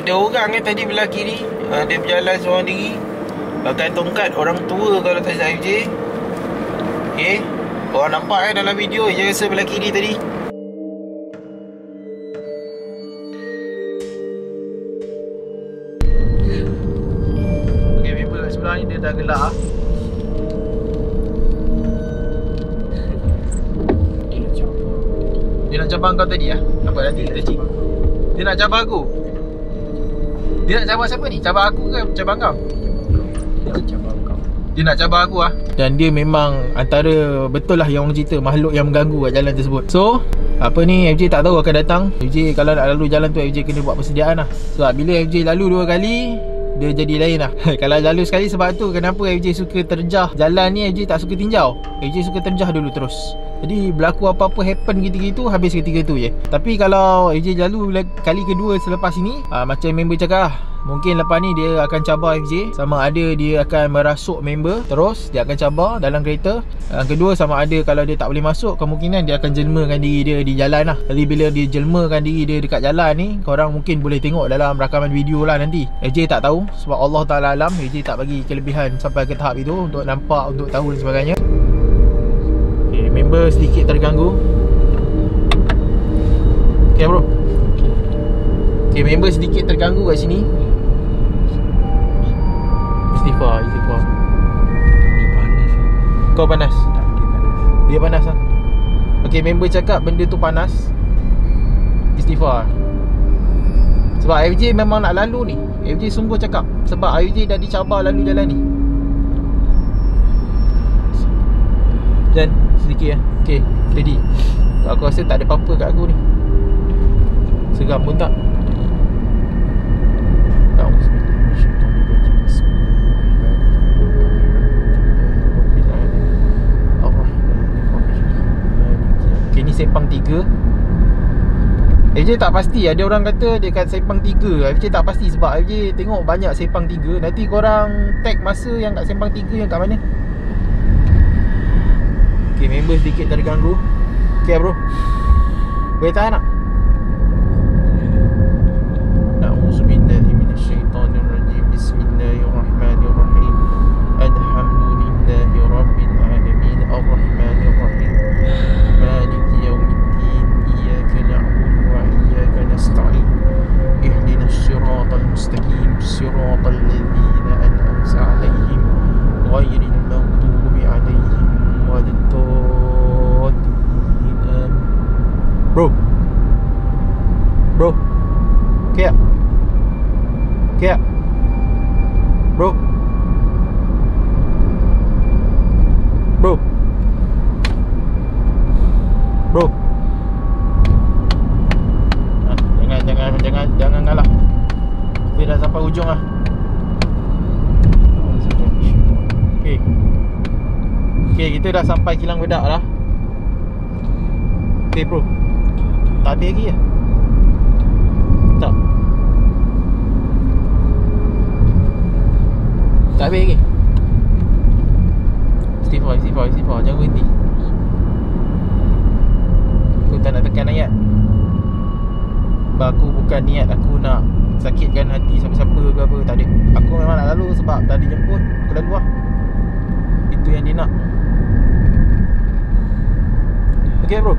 Ada orang tadi belah kiri, dia berjalan seorang diri pakai tongkat, orang tua kalau tak silap FJ. Okay, korang nampak dalam video je sebelah kiri tadi. Okay, member kat sebelah ni dia dah gelak lah. Dia nak cabar kau tadi lah. Apa nanti kita cik? Dia nak cabar aku. Dia nak cabar siapa ni? Cabar aku ke cabar kau? Dia nak cabar aku lah. Dan dia memang antara, betul lah yang orang cerita, makhluk yang mengganggu kat jalan tersebut. So apa ni, FJ tak tahu akan datang. FJ kalau nak lalu jalan tu, FJ kena buat persediaan lah. So bila FJ lalu 2 kali, dia jadi lain lah. Kalau lalu sekali, sebab tu kenapa FJ suka terjah jalan ni, FJ tak suka tinjau. FJ suka terjah dulu terus. Jadi berlaku apa-apa happen gitu-gitu, habis ketika tu je. Tapi kalau FJ lalu kali kedua selepas ini, macam member cakap lah, mungkin lepas ni dia akan cabar FJ. Sama ada dia akan merasuk member, terus dia akan cabar dalam kereta. Yang kedua, sama ada kalau dia tak boleh masuk, kemungkinan dia akan jelmakan diri dia di jalan lah. Jadi bila dia jelmakan diri dia dekat jalan ni, korang mungkin boleh tengok dalam rakaman video lah nanti. FJ tak tahu, sebab Allah Ta'ala alam, FJ tak bagi kelebihan sampai ke tahap itu untuk nampak, untuk tahu dan sebagainya. Okay, member sedikit terganggu. Okay bro. Okay, member sedikit terganggu kat sini. Istighfar. Dia panas. Kau panas? Tak, dia panas. Dia panas lah. Okay, member cakap benda tu panas. Istighfar. Sebab FJ memang nak lalu ni. FJ sungguh cakap, sebab FJ dah dicabar lalu jalan ni. Dan sedikit lah. Okay, ready. Aku rasa tak ada apa-apa kat aku ni. Seram pun tak. Okay, ni Sepang 3. FJ tak pasti. Ada orang kata dia kat Sepang 3. FJ tak pasti sebab FJ tengok banyak Sepang 3. Nanti korang tag masa yang kat Sepang 3 yang kat mana. Okay, member sedikit terganggu. Okay bro, boleh tahan tak? Na'udzubillahi minasyaitanirrajim. Bismillahirrahmanirrahim. Alhamdulillahi rabbil alamin. Ar-Rahmanirrahim. Maliki yaumiddin. Iyyaka na'budu wa iyyaka nasta'in. Ihdinas siratal mustaqim. Siratal ladzina an'amta 'alaihim ghairil maghdubi 'alaihim waladdallin. Bro. Okay tak? Bro. Jangan ngalah. Kita dah sampai hujung lah. Okay, kita dah sampai Kilang Bedak lah. Okay bro, tak ada lagi lah. Tak habis lagi. Istighfar. Jangan berhenti. Aku tak nak tekan ayat. Sebab aku bukan niat aku nak sakitkan hati siapa-siapa ke apa. Tak ada. Aku memang nak lalu sebab dah dijemput. Aku lalu lah. Itu yang dia nak. Okay bro.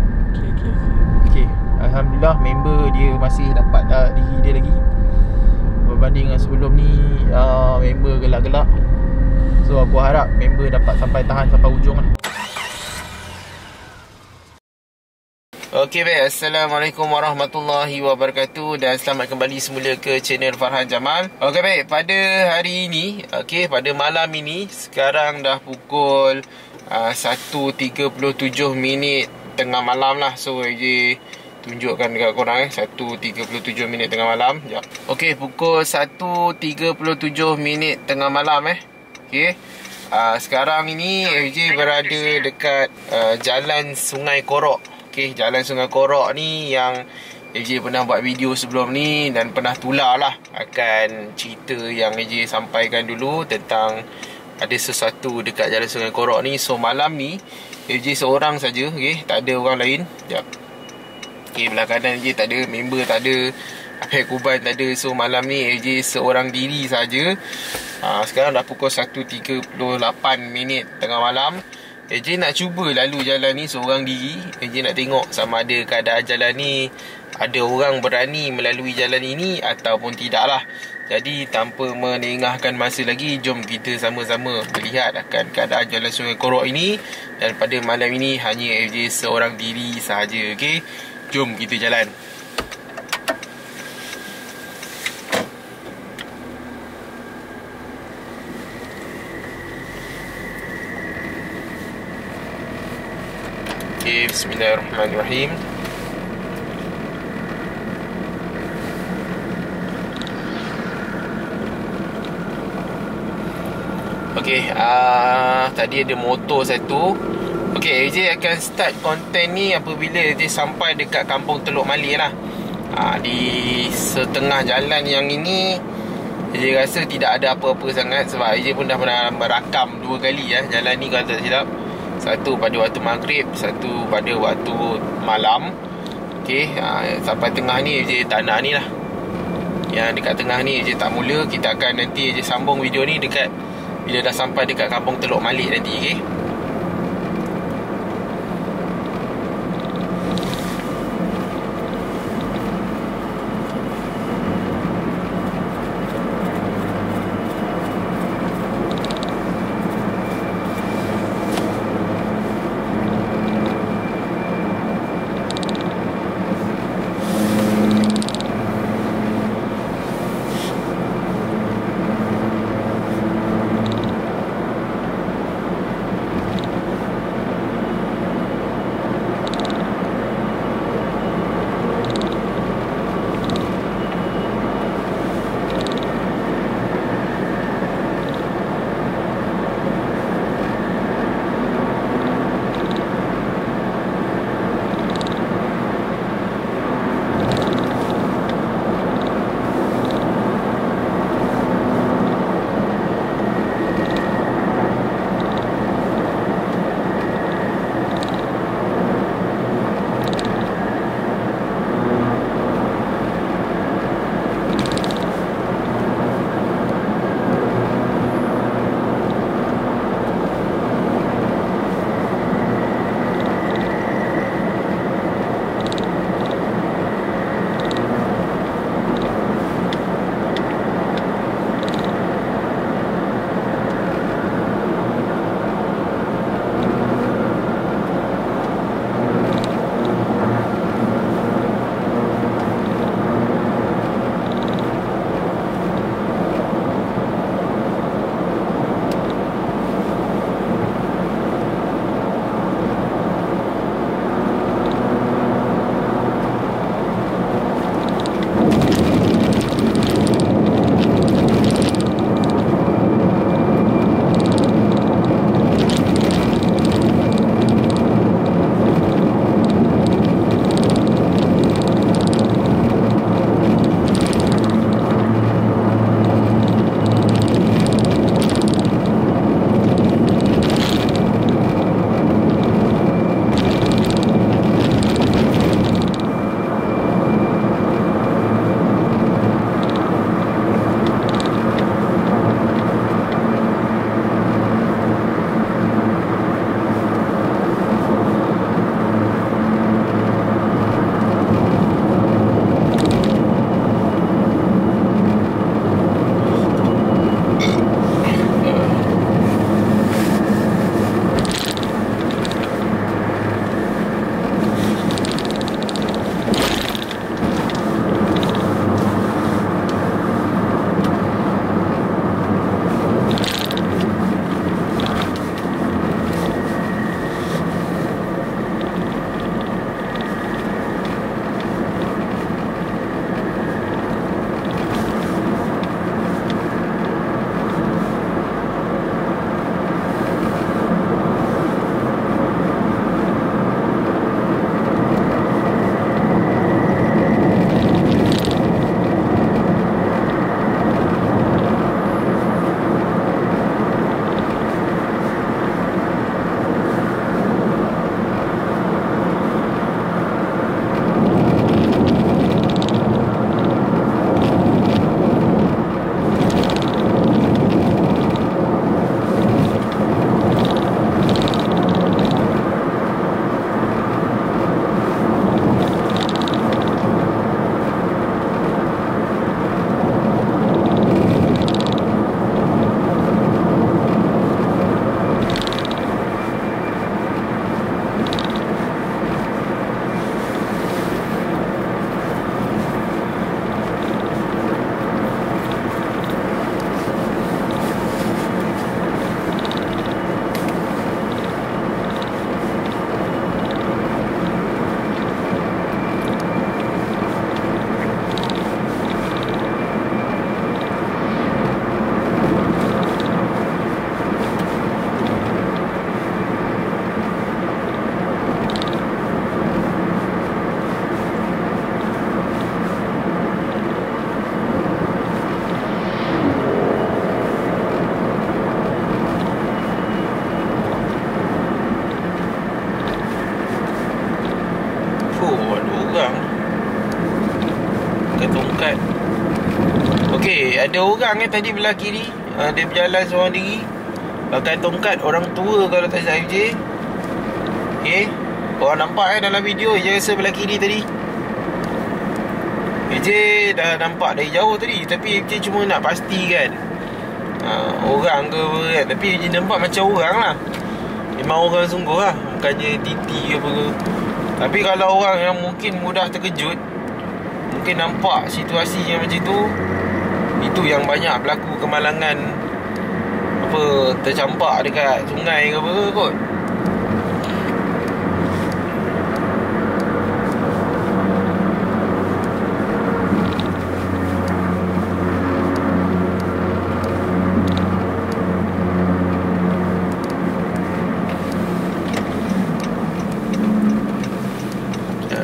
Okay. Alhamdulillah, member dia masih dapat diri dia lagi. Berbanding dengan sebelum ni, member gelak-gelak. So aku harap member dapat tahan sampai hujung lah. Okay baik, Assalamualaikum warahmatullahi wabarakatuh. Dan selamat kembali semula ke channel Farhan Jamal. Okay baik, pada hari ini, pada malam ini, sekarang dah pukul 1.37 minit tengah malam lah. So AJ tunjukkan dekat korang 1.37 minit tengah malam. Okay, pukul 1.37 minit tengah malam Okay, sekarang ini FJ berada dekat Jalan Sungai Korok. Okay, Jalan Sungai Korok ni yang FJ pernah buat video sebelum ni dan pernah tular lah akan cerita yang FJ sampaikan dulu tentang ada sesuatu dekat Jalan Sungai Korok ni. So malam ni FJ seorang saja, tak ada orang lain. Okay, belah kanan FJ tak ada, member tak ada, Pihak Kuban tak ada. So malam ni AJ seorang diri saja. Sekarang dah pukul 1.38 tengah malam. AJ nak cuba lalu jalan ni seorang diri. AJ nak tengok sama ada keadaan jalan ni ada orang berani melalui jalan ini ataupun tidak lah. Jadi tanpa menengahkan masa lagi, jom kita sama-sama melihat akan keadaan jalan Sungai Korok ini. Dan pada malam ini hanya AJ seorang diri sahaja. Okey, jom kita jalan. Okey, bismillahirrahmanirrahim. Okey, tadi ada motor satu. Okey, AJ akan start konten ni apabila AJ sampai dekat kampung Teluk Malik lah. Di setengah jalan yang ini AJ rasa tidak ada apa-apa sangat. Sebab AJ pun dah pernah merakam 2 kali jalan ni kalau tak silap. Satu pada waktu maghrib, satu pada waktu malam. Okey, sampai tengah ni AJ tak nak ni lah. Yang dekat tengah ni AJ tak mula. Kita akan nanti AJ sambung video ni dekat bila dah sampai dekat kampung Teluk Malik nanti. Okey. Ada orang tadi belah kiri, dia berjalan seorang diri pakai tongkat. Orang tua kalau tak silap FJ. Okay, korang nampak dalam video je rasa belah kiri tadi. FJ dah nampak dari jauh tadi, tapi FJ cuma nak pastikan orang ke apa kan. Tapi FJ nampak macam orang lah. Memang orang sungguh lah, bukannya titi ke apa ke. Tapi kalau orang yang mungkin mudah terkejut, mungkin nampak situasi yang macam tu, itu yang banyak berlaku kemalangan apa, tercampak dekat sungai ke apa kot.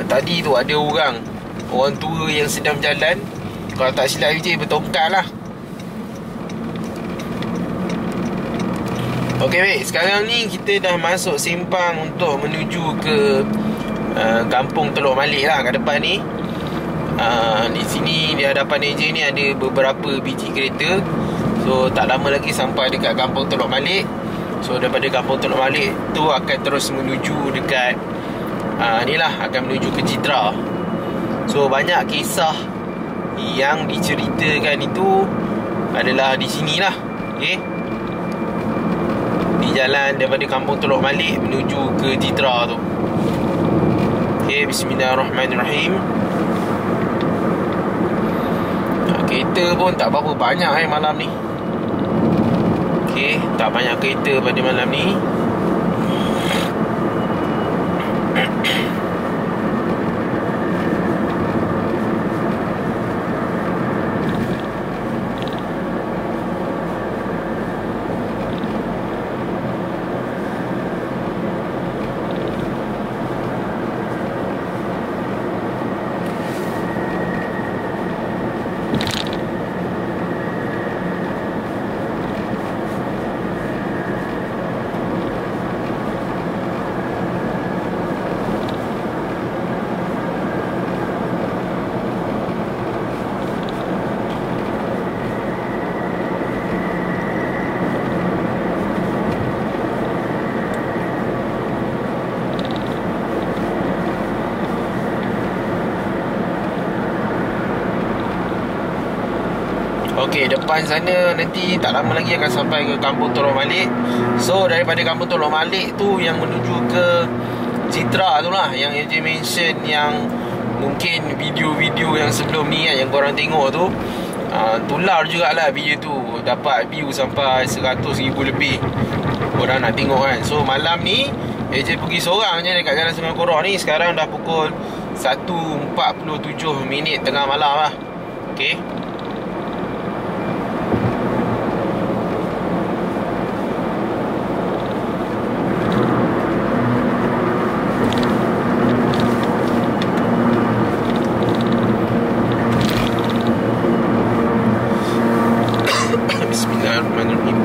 Tadi tu ada orang tua yang sedang berjalan. Kalau tak silap FJ bertongkat lah. Okey baik, sekarang ni kita dah masuk simpang untuk menuju ke kampung Teluk Malik lah kat depan ni. Di sini di hadapan AJ ni ada beberapa biji kereta. So tak lama lagi sampai dekat kampung Teluk Malik. So daripada kampung Teluk Malik tu akan terus menuju dekat ni lah, akan menuju ke Citra. So banyak kisah yang diceritakan itu adalah di sini lah. Okay, di jalan daripada kampung Teluk Malik menuju ke Citra tu. Okay, bismillahirrahmanirrahim. Kereta pun tak berapa banyak malam ni. Okay, tak banyak kereta pada malam ni. Okey, depan sana nanti tak lama lagi akan sampai ke kampung Teluk Malik. So daripada kampung Teluk Malik tu yang menuju ke Citra tu lah, yang AJ mention, yang mungkin video-video yang sebelum ni kan, yang korang tengok tu, tular jugalah video tu, dapat view sampai 100,000 lebih korang nak tengok kan. So malam ni AJ pergi seorang je dekat Jalan Sungai Korok ni. Sekarang dah pukul 1.47 minit tengah malam lah. Okay, bismillahirrahmanirrahim.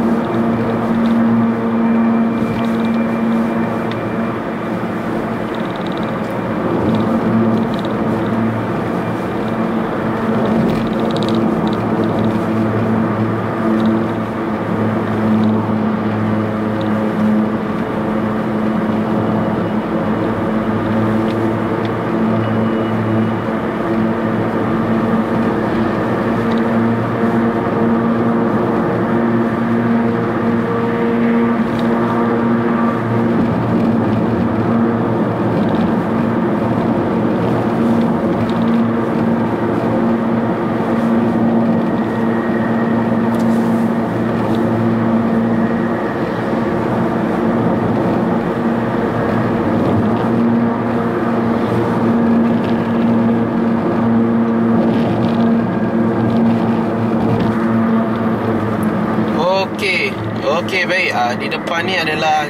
Okey baik, di depan ni adalah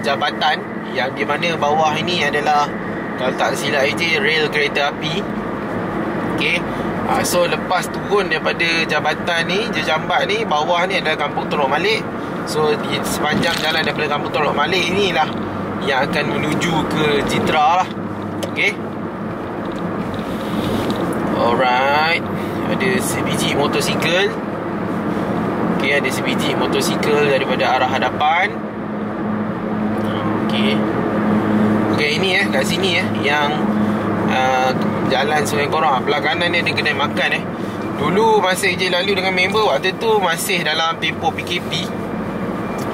jabatan yang di mana bawah ini adalah, kalau tak silap AJ, rel kereta api. Okey, so lepas turun daripada jabatan ni, Jejambat ni, bawah ni adalah kampung Teluk Malik. So di sepanjang jalan daripada kampung Teluk Malik inilah yang akan menuju ke Citra lah. Okey, alright, ada sebiji motosikal Okay, ada sebiji motosikal daripada arah hadapan. Okay, ini kat sini yang jalan Sungai Korok. Belah kanan ni ada kedai makan Dulu masa AJ lalu dengan member, waktu tu masih dalam tempoh PKP.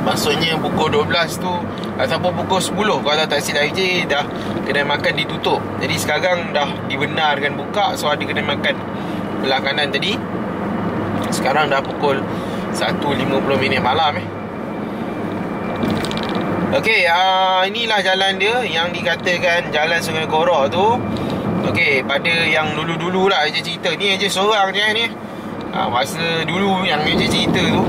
Maksudnya pukul 12 tu ataupun pukul 10, kalau tak silap AJ, dah kedai makan ditutup. Jadi sekarang dah dibenarkan buka. So ada kedai makan belah kanan tadi. Sekarang dah pukul 1.50 malam Okey, inilah jalan dia yang dikatakan Jalan Sungai Korok tu. Okey, pada yang dulu-dulu lah AJ cerita. Ni AJ seorang je ni. Masa dulu yang AJ cerita tu,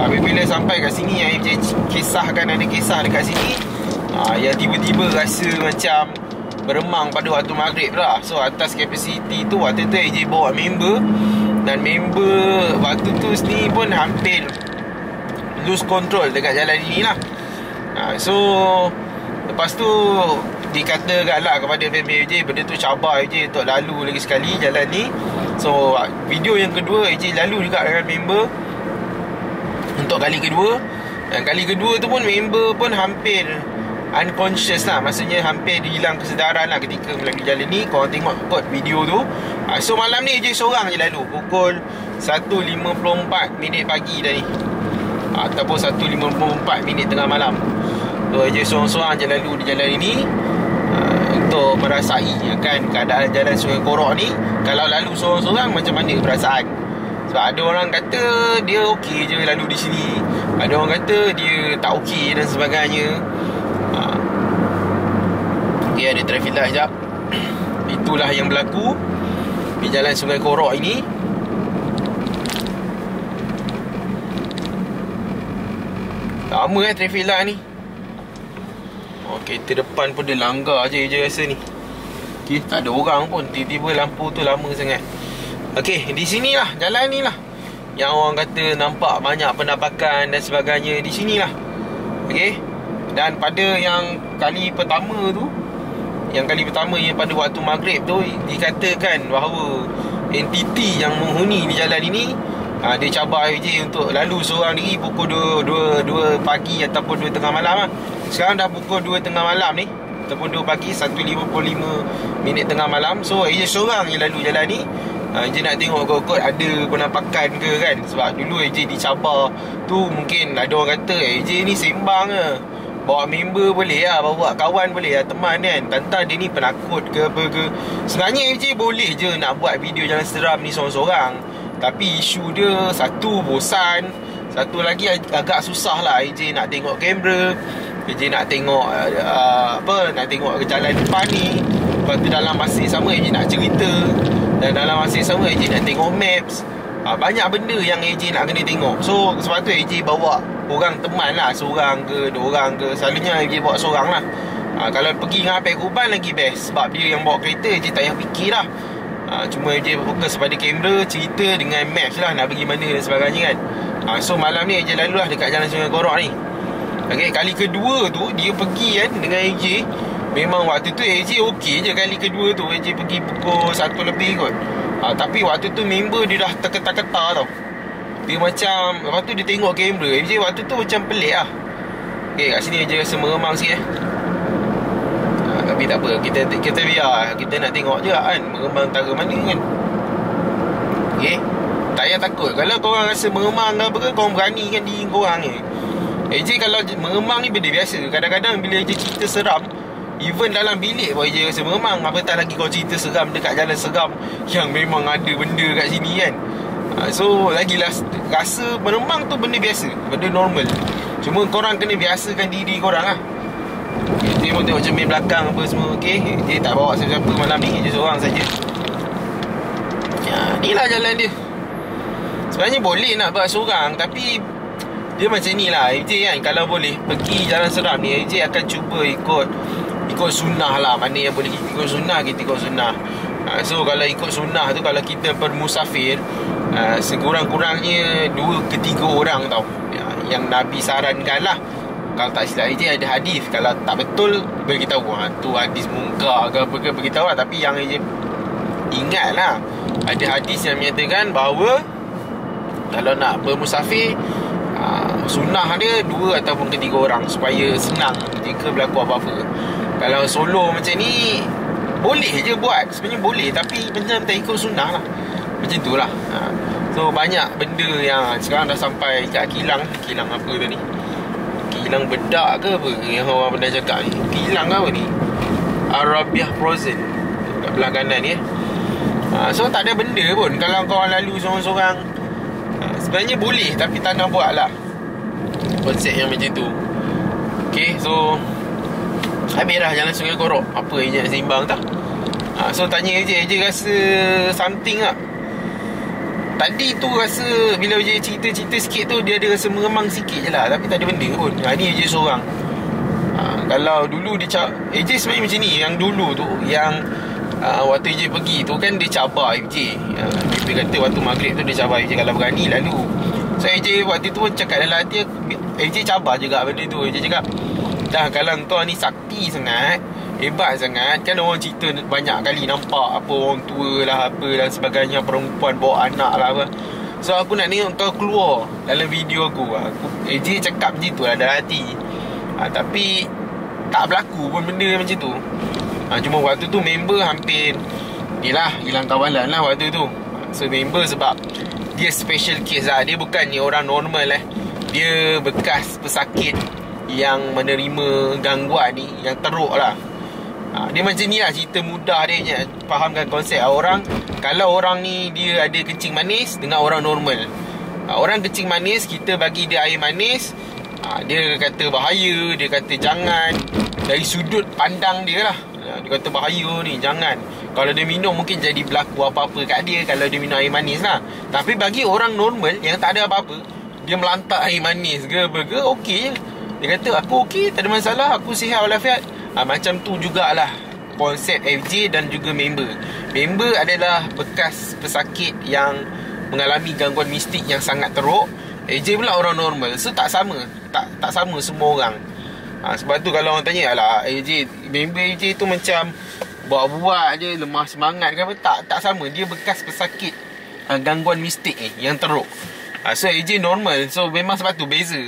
bila sampai kat sini yang AJ kisahkan, ada kisah dekat sini yang tiba-tiba rasa macam beremang pada waktu maghrib lah. So atas kapasiti tu, waktu tu AJ bawa member. Dan member waktu tu sendiri pun hampir lose control dekat jalan ini lah. So lepas tu dikatakan lah kepada family AJ, benda tu cabar AJ untuk lalu lagi sekali jalan ni. So video yang kedua AJ lalu juga dengan member untuk kali kedua. Dan kali kedua tu pun member pun hampir unconscious lah. Maksudnya hampir hilang kesedaran lah ketika melalui jalan ni. Korang tengok kot video tu. So malam ni AJ seorang je lalu. Pukul 1.54 minit pagi dah ni, ataupun 1.54 minit tengah malam. So AJ seorang-seorang je lalu di jalan ini untuk merasai akan keadaan jalan Sungai Korok ni. Kalau lalu seorang-seorang, macam mana perasaan? Sebab ada orang kata dia okey je lalu di sini, ada orang kata dia tak okey dan sebagainya. Okay, ada traffic light sekejap. Itulah yang berlaku di jalan Sungai Korok ini. Lama traffic light ni. Kereta depan pun dia langgar je rasa ni. Okay, tak ada orang pun. Tiba-tiba lampu tu lama sangat. Okay, di sinilah, jalan ni lah yang orang kata nampak banyak penampakan dan sebagainya. Di sinilah. Okay. Dan pada yang kali pertama tu, yang pada waktu maghrib tu, dikatakan bahawa entiti yang menghuni di jalan ini, dia cabar AJ untuk lalu seorang diri pukul 2 pagi ataupun 2 tengah malam lah. Sekarang dah pukul 2 tengah malam ni, ataupun 2 pagi, 1.55 minit tengah malam. So AJ seorang je lalu jalan ni. AJ nak tengok kot ada penampakan ke kan. Sebab dulu AJ dicabar tu, mungkin ada orang kata AJ ni sembang ke, bawa member boleh lah, bawa kawan boleh lah, teman kan. Tantang dia ni penakut ke apa ke. Sebenarnya AJ boleh je nak buat video jalan seram ni seorang-seorang. Tapi isu dia, satu bosan, satu lagi agak susah lah AJ nak tengok kamera, AJ nak tengok nak tengok ke jalan depan ni. Lepas tu dalam masa sama AJ nak cerita, dan dalam masa sama AJ nak tengok maps. Banyak benda yang AJ nak kena tengok. So sebab tu AJ bawa orang teman lah, seorang ke, 2 orang ke. Selalunya AJ bawa seorang lah. Kalau pergi dengan Apek Kuban lagi best, sebab dia yang bawa kereta, AJ tak payah fikir lah. Cuma AJ fokus pada kamera, cerita dengan maps lah nak pergi mana dan sebagainya kan. So malam ni AJ lalu lah dekat jalan Sungai Korok ni. Okay, kali kedua tu dia pergi kan dengan AJ. Memang waktu tu AJ okey je. Kali kedua tu AJ pergi pukul 1 lebih kot. Tapi waktu tu member dia dah terketar-ketar tau. Dia macam, lepas tu dia tengok kamera, AJ waktu tu macam pelik lah. Okay, kat sini AJ rasa meremang sikit tapi tak apa, kita biar, kita nak tengok je kan meremang antara mana kan. Okay, tak payah takut. Kalau korang rasa meremang ke apa ke, korang beranikan diri korang ni. AJ kalau meremang ni benda biasa. Kadang-kadang bila AJ cerita seram, even dalam bilik pun AJ rasa meremang. Apatah lagi kau cerita seram dekat jalan seram yang memang ada benda kat sini kan. So lagilah rasa meremang tu benda biasa, benda normal. Cuma korang kena biasakan diri korang lah. Dia pun tengok cermin belakang apa semua. Okay, dia tak bawa siapa-siapa malam ni, dia seorang saja. Inilah jalan dia. Sebenarnya boleh nak buat seorang, tapi dia macam ni lah AJ kan. Kalau boleh pergi jalan seram ni, AJ akan cuba ikut sunnah lah. Mana yang boleh ikut sunnah, kita ikut sunnah. So kalau ikut sunnah tu, kalau kita bermusafir, sekurang-kurangnya 2 ke 3 orang tau, yang Nabi sarankan lah. Kalau tak silap AJ ada hadis, kalau tak betul beritahu tu hadis mungkar ke apa ke, beritahu lah. Tapi yang AJ ingat lah, ada hadis yang menyatakan bahawa kalau nak bermusafir, Sunnah dia 2 ataupun 3 orang supaya senang jika berlaku apa-apa. Kalau solo macam ni boleh je buat, sebenarnya boleh, tapi macam tak ikut sunnah lah. Macam tu lah. So banyak benda yang sekarang dah sampai kat kilang. Kilang apa tadi? Kilang bedak ke apa yang orang pernah cakap ni? Kilang apa ni? Arabiah Frozen kat belah kanan ni. So tak ada benda pun kalau kau lalu seorang-seorang. Sebenarnya boleh, tapi tak nak buat lah konsep yang macam tu. Okay, so habis dah jalan Sungai Korok. Apa yang nak seimbang tak? So tanya je rasa something lah. Tadi tu rasa bila je cerita-cerita sikit tu, dia ada rasa meremang sikit je lah, tapi tak ada benda pun. Ni je seorang. Kalau dulu dia AJ sebenarnya macam ni. Yang dulu tu, yang waktu AJ pergi tu kan, dia cabar AJ. Dia kata waktu maghrib tu dia cabar AJ, kalau berani lalu. So AJ waktu tu pun cakap dalam hati, AJ cabar juga benda tu. AJ cakap, dah kalau kau ni sakti sangat, hebat sangat, kan orang cerita banyak kali nampak apa orang tua lah, apa dan sebagainya, perempuan bawa anak lah apa. So aku nak tengok kau keluar dalam video aku. AJ cakap macam tu lah dalam hati. Tapi tak berlaku pun benda macam tu. Cuma waktu tu member hampir ni lah, hilang kawalan lah waktu tu. So member sebab dia special case lah. Dia bukan ni orang normal Dia bekas pesakit yang menerima gangguan ni, yang teruk lah. Dia macam ni lah cerita mudah dia. Fahamkan konsep orang. Kalau orang ni dia ada kencing manis dengan orang normal. Orang kencing manis, kita bagi dia air manis, dia kata bahaya, dia kata jangan. Dari sudut pandang dia lah, dia kata bahaya ni, jangan. Kalau dia minum mungkin jadi berlaku apa-apa kat dia kalau dia minum air manis lah. Tapi bagi orang normal yang tak ada apa-apa, dia melantak air manis ke apa ke, okey je. Dia kata aku okey, tak ada masalah, aku sihat walafiat. Macam tu jugalah konsep FJ dan juga member. Member adalah bekas pesakit yang mengalami gangguan mistik yang sangat teruk. AJ pula orang normal. So tak sama. Tak sama semua orang. Sebab tu kalau orang tanya, alah AJ, member AJ tu macam buat-buat je, lemah semangat ke apa, tak sama. Dia bekas pesakit gangguan mistik yang teruk. So AJ normal. So memang sebab tu beza.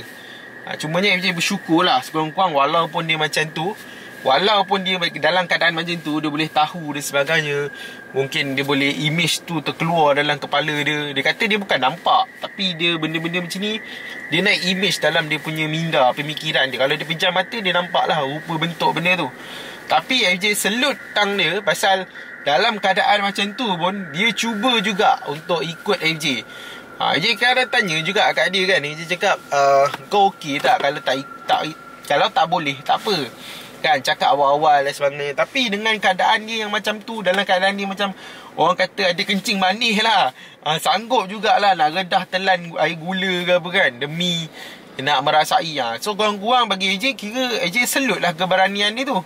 Cumanya AJ bersyukur lah sekurang-kurang, walaupun dia macam tu, walaupun dia dalam keadaan macam tu, dia boleh tahu dan sebagainya. Mungkin dia boleh image tu terkeluar dalam kepala dia. Dia kata dia bukan nampak, tapi dia benda-benda macam ni, dia naik image dalam dia punya minda, pemikiran dia. Kalau dia pejam mata, dia nampak lah rupa bentuk benda tu. Tapi AJ selut tang dia, pasal dalam keadaan macam tu pun dia cuba juga untuk ikut FJ. AJ kadang tanya juga kat dia kan, AJ cakap, kau okey tak kalau tak boleh, tak apa kan, cakap awal-awal dan sebagainya. Tapi dengan keadaan dia yang macam tu, dalam keadaan dia macam orang kata ada kencing manis lah, sanggup jugalah nak redah telan air gula ke apa kan, demi nak merasai. So kurang-kurang bagi AJ, kira AJ selut lah keberanian dia tu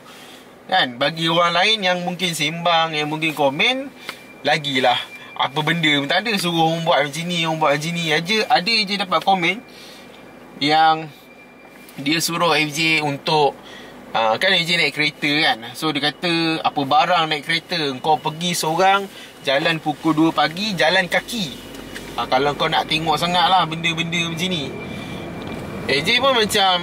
kan. Bagi orang lain yang mungkin sembang, yang mungkin komen, lagilah apa benda pun tak ada, suruh orang buat macam ni, orang buat macam ni aja. Ada je dapat komen yang dia suruh FJ untuk kan AJ naik kereta kan. So dia kata, apa barang naik kereta, kau pergi seorang, jalan pukul 2 pagi, jalan kaki. Kalau kau nak tengok sangat lah benda-benda macam ni. AJ pun macam